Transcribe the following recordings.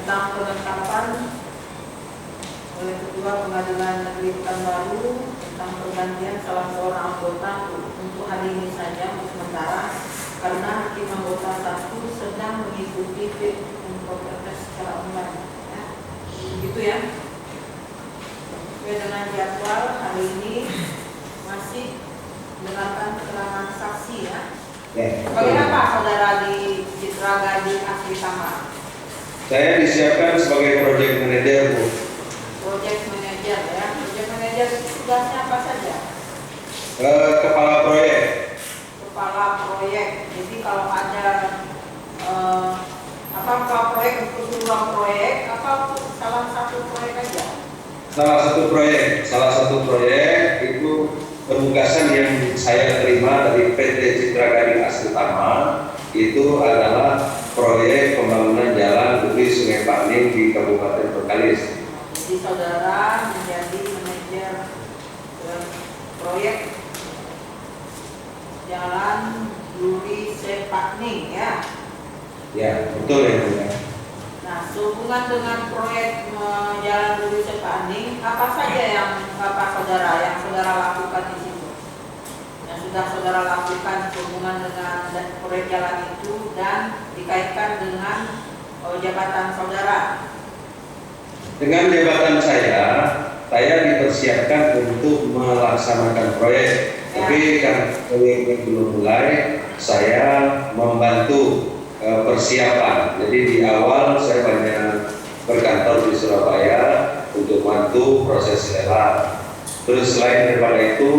tentang penetapan oleh Ketua Pengadilan Negeri Pekanbaru tentang pergantian salah seorang anggota untuk hari ini saja untuk sementara karena hakim anggota 1 sedang mengikuti fit and proper test secara online. Ya. Begitu ya. Sesuai dengan jadwal hari ini masih mendengarkan keterangan saksi ya. Sebagai apa saudara di Citra Gading Asri Tama? Saya disiapkan sebagai project manager, Bu. Project manager ya. Project manager tugasnya apa saja? Kepala proyek. Kepala proyek. Jadi kalau ada apakah proyek untuk seluruh proyek apa untuk salah satu proyek aja? Salah satu proyek itu penugasan yang saya terima dari PT Citra Gading Asri Tama itu adalah proyek pembangunan jalan Uri Sungai Pakning di Kabupaten Bengkalis. Jadi saudara menjadi manajer proyek jalan Uri Sungai Pakning ya? Ya, betul ya. Nah, sehubungan dengan proyek jalan Uri Sungai Pakning, apa saja yang saudara lakukan di situ? Yang sudah saudara lakukan sehubungan dengan proyek jalan itu dan dikaitkan dengan jabatan saudara? Dengan jabatan saya dipersiapkan untuk melaksanakan proyek. Ya. Tapi karena proyeknya belum mulai, saya membantu persiapan. Jadi di awal saya banyak berkantor di Surabaya untuk bantu proses lelang. Terus selain daripada itu,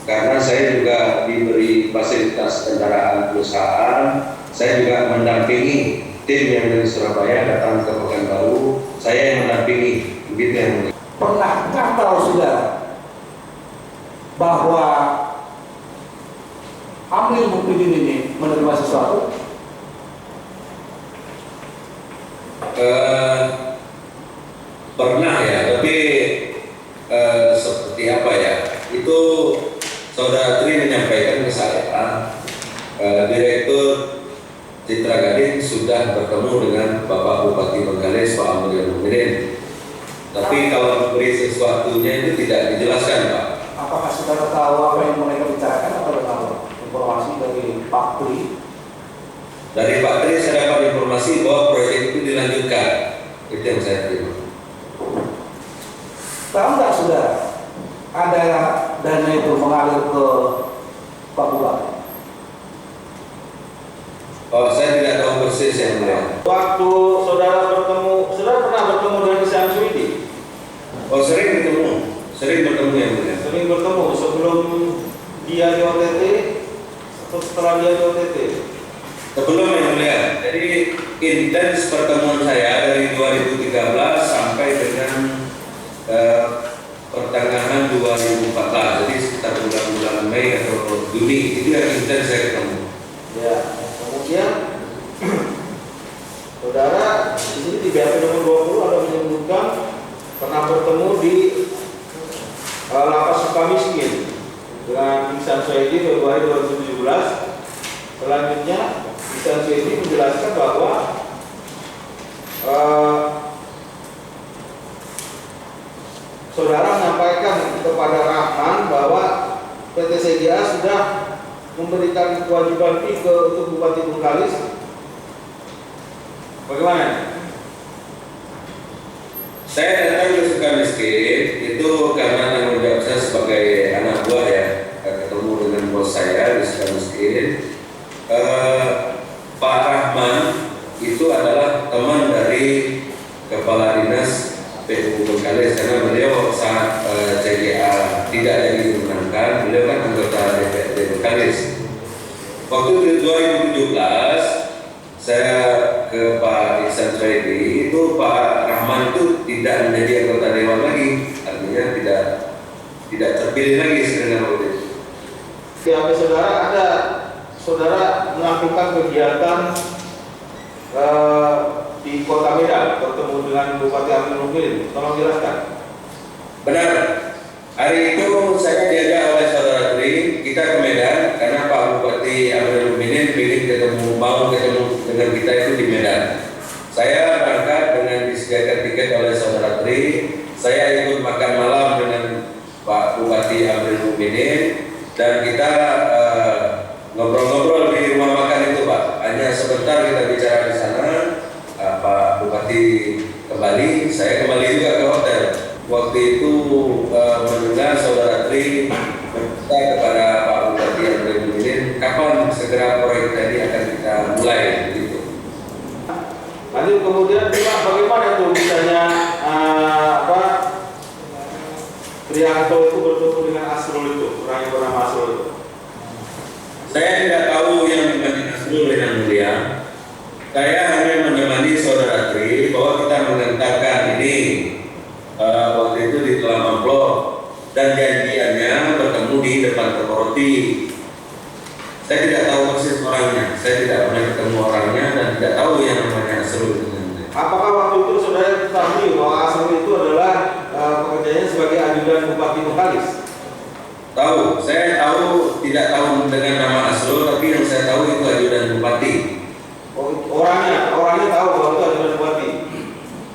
karena saya juga diberi fasilitas kendaraan perusahaan, saya juga mendampingi tim yang dari Surabaya datang ke Pekanbaru. Saya yang mendampingi, begitu yang mulia. Pernahkah tahu sudah bahwa Amil Mukminin ini menerima sesuatu? Pernah ya, tapi seperti apa ya? Itu Saudara Tri menyampaikan ke saya, Direktur Citra Gading sudah bertemu dengan Bapak Bupati Bengkalis, Pak Amil Mukminin. Tapi kalau memberi sesuatunya itu tidak dijelaskan, Pak. Apakah saudara tahu apa yang mereka bicarakan atau tahu informasi dari Pak Tri? Dari Pak Tri saya dapat informasi bahwa proyek itu dilanjutkan. Itu yang saya terima. Tahu nggak saudara, ada dana itu mengalir ke Pak Bupati? Oh, saya tidak tahu persis yang mulia. Waktu saudara pernah bertemu dengan Syamsuddin? Oh, sering bertemu yang mulia. Sering bertemu sebelum dia di OTT atau setelah dia di OTT? Sebelum yang mulia. Jadi intens pertemuan saya dari 2013 sampai dengan pertengahan 2014. Jadi sekitar bulan Mei atau Juni itu yang intens saya ketemu. Ya, kemudian saudara di sini di BAP nomor 20 ada menyebutkan pernah bertemu di Lapas Sukamiskin dengan Ihsan Suhaidi Februari 2017. Selanjutnya Ihsan Suhaidi menjelaskan bahwa saudara menyampaikan kepada Rahman bahwa PT CGA sudah memberikan kewajiban fee untuk Bupati Bengkalis. Bagaimana? Saya datang ke Sukamiskin itu karena tanggung jawab saya sebagai anak buah ya, ketemu dengan bos saya di Sukamiskin. Pak Rahman itu adalah teman dari Kepala Dinas PU Bengkalis karena beliau saat CGA tidak lagi dimenangkan, beliau kan anggota DPRD Bengkalis. Waktu 2017 saya ke Pak Ihsan Suhaidi, itu Pak Rahman itu tidak menjadi anggota dewan lagi, artinya tidak terpilih lagi dengan waktu itu. Di HP saudara melakukan kegiatan di Kota Medan, bertemu dengan Bupati Amil Mukminin. Tolong jelaskan. Benar. Hari itu saya diajak oleh Saudara Tri, kita ke Medan karena Pak Bupati Amil Mukminin ingin mau ketemu dengan kita itu di Medan. Saya berangkat disediakan tiket oleh saudara Tri. Saya ikut makan malam dengan Pak Bupati Amril Mukminin dan kita ngobrol-ngobrol di rumah makan itu, Pak. Hanya sebentar kita bicara di sana. Pak Bupati kembali, saya kembali juga ke hotel. Waktu itu mendengar saudara Tri meminta kepada Pak Bupati Amril Mukminin kapan segera proyek tadi akan kita mulai, begitu. Nanti kemudian bagaimana tuh misalnya Trianto itu bertemu dengan Asrul itu, orang yang bernama Asrul itu? Saya tidak tahu yang namanya Asrul yang mulia. Saya hanya menemani saudara Tri bahwa kita mengantarkan ini waktu itu di Tulang Amplop dan janjiannya bertemu di depan toko roti. Saya tidak tahu persis orangnya, saya tidak pernah ketemu orangnya dan tidak tahu yang namanya Asrul itu. Apakah waktu itu saudara ketahui bahwa Asrul itu adalah pekerjaannya sebagai ajudan Bupati Bengkalis? Tahu, saya tahu, tidak tahu dengan nama Asrul, tapi yang saya tahu itu ajudan Bupati. Orangnya tahu bahwa itu ajudan Bupati.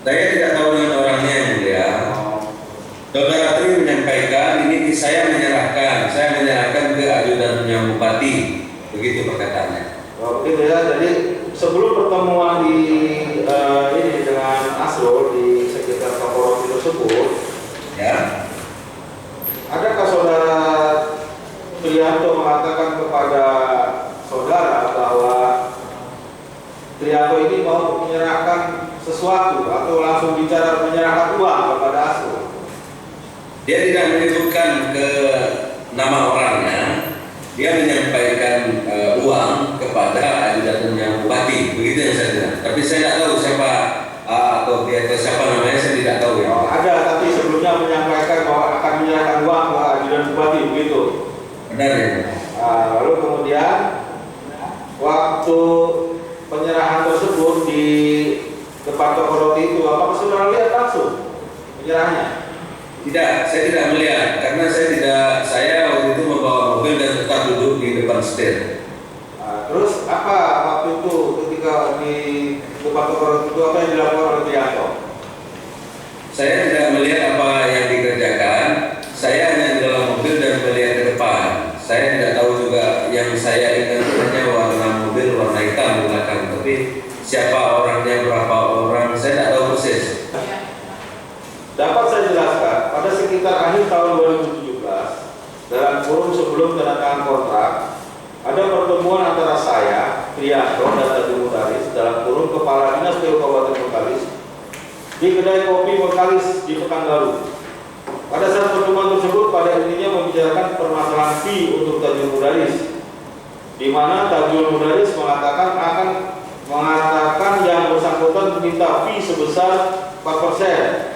Saya tidak tahu dengan orangnya yang mulia. Saudara Tri menyampaikan ini saya menyerahkan ke ajudannya Bupati, begitu perkataannya. Begitu ya. Jadi sebelum pertemuan di ini dengan Asrul di sekitar toko roti tersebut, Ya. adakah saudara Trianto mengatakan kepada saudara bahwa Trianto ini mau menyerahkan sesuatu atau langsung bicara menyerahkan uang kepada Asrul? Dia tidak menyebutkan ke nama orangnya, dia menyampaikan uang kepada ajudannya Bupati, begitu yang saya dengar. Tapi saya tidak tahu siapa atau siapa namanya, saya tidak tahu ya. Ada, tapi sebelumnya menyampaikan bahwa akan menyerahkan uang ke ajudan Bupati, begitu. Benar ya. Lalu kemudian waktu penyerahan tersebut di depan toko roti itu, apakah saudara lihat langsung penyerahannya? Tidak, saya tidak melihat karena saya waktu itu membawa mobil dan tetap duduk di depan setir. Terus apa waktu itu ketika di depan toko roti itu apa yang dilakukan oleh Trianto? Saya tidak melihat apa yang dikerjakan. Saya hanya di dalam mobil dan melihat ke depan. Saya tidak tahu juga, yang saya ingat hanya warna mobil warna hitam di belakang. Tapi siapa orangnya, berapa orang, saya tidak tahu persis. Dapat saya jelaskan, pada sekitar akhir tahun 2017, dalam kurun sebelum tanda tangan kontrak, ada pertemuan antara saya, Trianto dan Tadi Mudaris dalam kurun Kepala Dinas PU Kabupaten Bengkalis di kedai kopi Bengkalis di Pekanbaru. Pada saat pertemuan tersebut, pada intinya membicarakan permasalahan fee untuk Tadi Mudaris, di mana Tadi Mudaris mengatakan yang bersangkutan meminta fee sebesar 4%.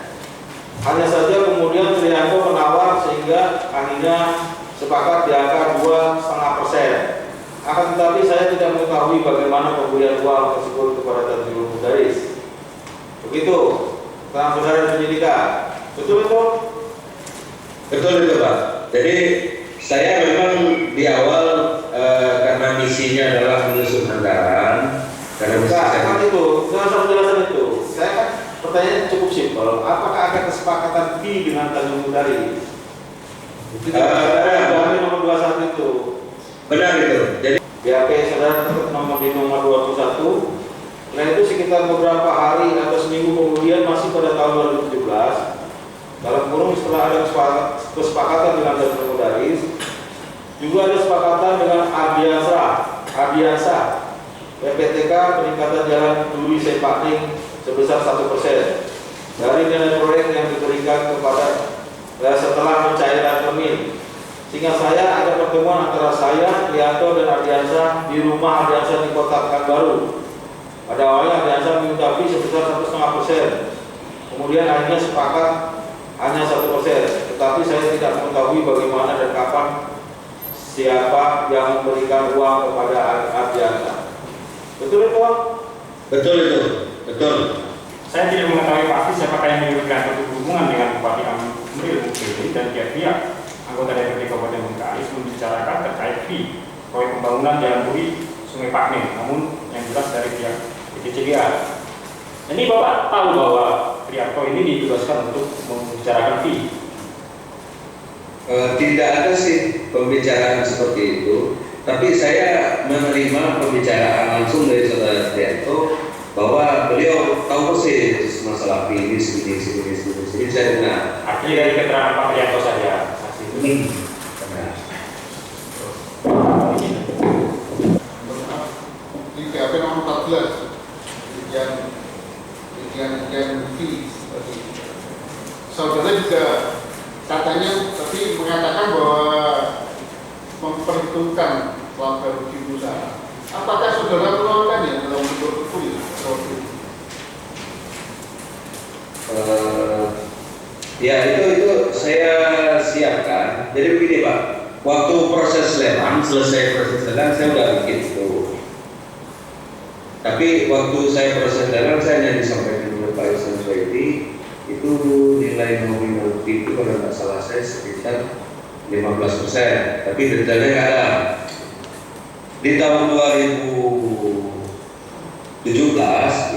Hanya saja kemudian Trianto menawar sehingga akhirnya sepakat di angka 2,5%. Akan tetapi saya tidak mengetahui bagaimana pemberian uang tersebut kepada Tanjung Mudaris. Begitu, tentang saudara penyidikan. Betul itu? Betul itu Pak. Jadi saya memang di awal karena misinya adalah mengusut anggaran. Karena misi Nah, itu, saya penjelasan itu. Saya kan pertanyaan cukup simpel. Apakah ada kesepakatan fee dengan Tanjung Mudaris? Itu dari nomor 21 itu. Benar itu. Jadi BAP saudara tetap nomor di nomor 21. Nah itu sekitar beberapa hari atau seminggu kemudian masih pada tahun 2017 dalam kurung setelah ada kesepakatan dengan Tanjung Mudaris, juga ada kesepakatan dengan Ardiansa PPTK peningkatan jalan Duri Sepakning sebesar 1% dari nilai proyek yang diberikan kepada setelah pencairan termin. Sehingga saya ada pertemuan antara saya, Trianto dan Ardiansa di rumah Ardiansa di Kota Pekanbaru. Pada awalnya Ardiansa meminta fee sebesar 1,5%. Kemudian akhirnya sepakat hanya 1%. Tetapi saya tidak mengetahui bagaimana dan kapan siapa yang memberikan uang kepada Ardiansa. Betul itu? betul itu. Betul. Saya tidak mengetahui pasti siapakah yang memberikan hubungan dengan Bupati Amril Mukminin dan pihak anggota DPRD Kabupaten Bengkalis membicarakan terkait fee proyek pembangunan Jalan Duri Sungai Pakning, namun yang jelas dari pihak BPCDA. Ini Bapak tahu bahwa Priarto ini ditugaskan untuk membicarakan fee? Tidak ada sih pembicaraan seperti itu, tapi saya menerima pembicaraan langsung dari saudara Priarto bahwa beliau tahu persis masalah fee ini segini, saya dengar. Artinya dari keterangan Pak Priarto saja saksi itu. Di PAP nomor 14 yang fee tadi. Saudara juga katanya tadi mengatakan bahwa memperhitungkan laba rugi perusahaan. Apakah saudara keluarkannya dalam bentuk tertulis? Ya itu saya siapkan. Jadi begini Pak, waktu proses lelang, selesai proses lelang saya udah bikin itu. Tapi waktu saya proses lelang saya hanya disampaikan oleh Pak Ihsan Suhaidi itu nilai nominal fee itu kalau nggak salah saya sekitar 15%. Tapi detailnya nggak ada. Di tahun 2017,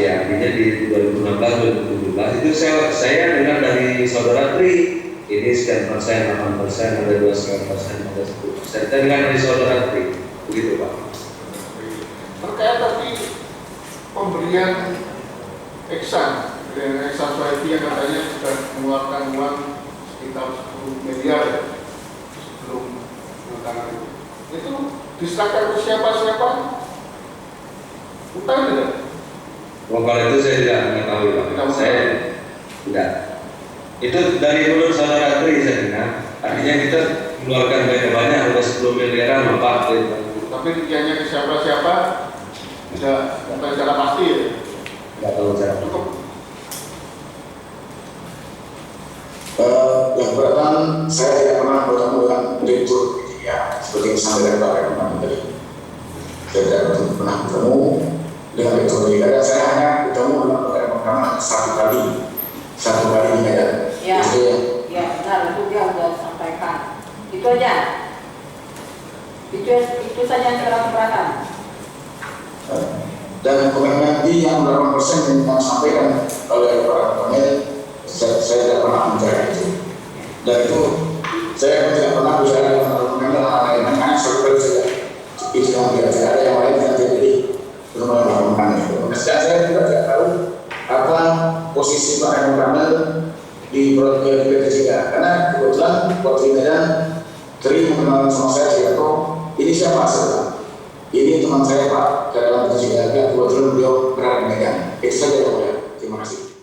ya artinya di 2016-2017 itu saya dengar dari saudara Tri ini sekian persen, 8%, ada 2,5%, ada 10%. Saya dengar dari saudara Tri, begitu Pak. Terkait tadi pemberian Ihsan Suhaidi yang katanya sudah mengeluarkan uang sekitar 10 miliar sebelum menandatangani itu diserahkan ke siapa-siapa? Utang tidak? Kalau itu saya tidak mengetahui Pak. Saya tidak. Itu dari mulut saudara Tri saya dengar. Artinya kita mengeluarkan banyak, udah 10 miliaran Pak. Tapi rinciannya ke siapa-siapa tidak secara pasti ya? Tidak tahu saya. Cukup. Yang pertama, saya tidak pernah bertemu dengan direktur ya, seperti yang disampaikan Pak Rekman tadi. Saya tidak pernah bertemu dengan direktur dan saya hanya bertemu dengan Pak Rekman satu kali di Medan. Ya, ya benar, itu dia sudah sampaikan. Itu aja. Itu saja yang saudara keberatan. Dan komitmen yang 8% yang disampaikan oleh Pak Rekman, saya tidak pernah bicara itu. Dan itu saya tidak pernah bicara dengan hal-hal lain. Hanya seperti saja. Itu yang tidak ada yang lain yang terjadi. Belum melakukan itu. Saya juga tidak tahu apa posisi Pak Rekman di proyek PT3. Karena kebetulan waktu di Medan Tri mengenal sama saya Priarto. Ini siapa sebenarnya? Ini teman saya Pak dalam PT3. Kebetulan beliau berada di Medan. Itu saja yang saya. Terima kasih.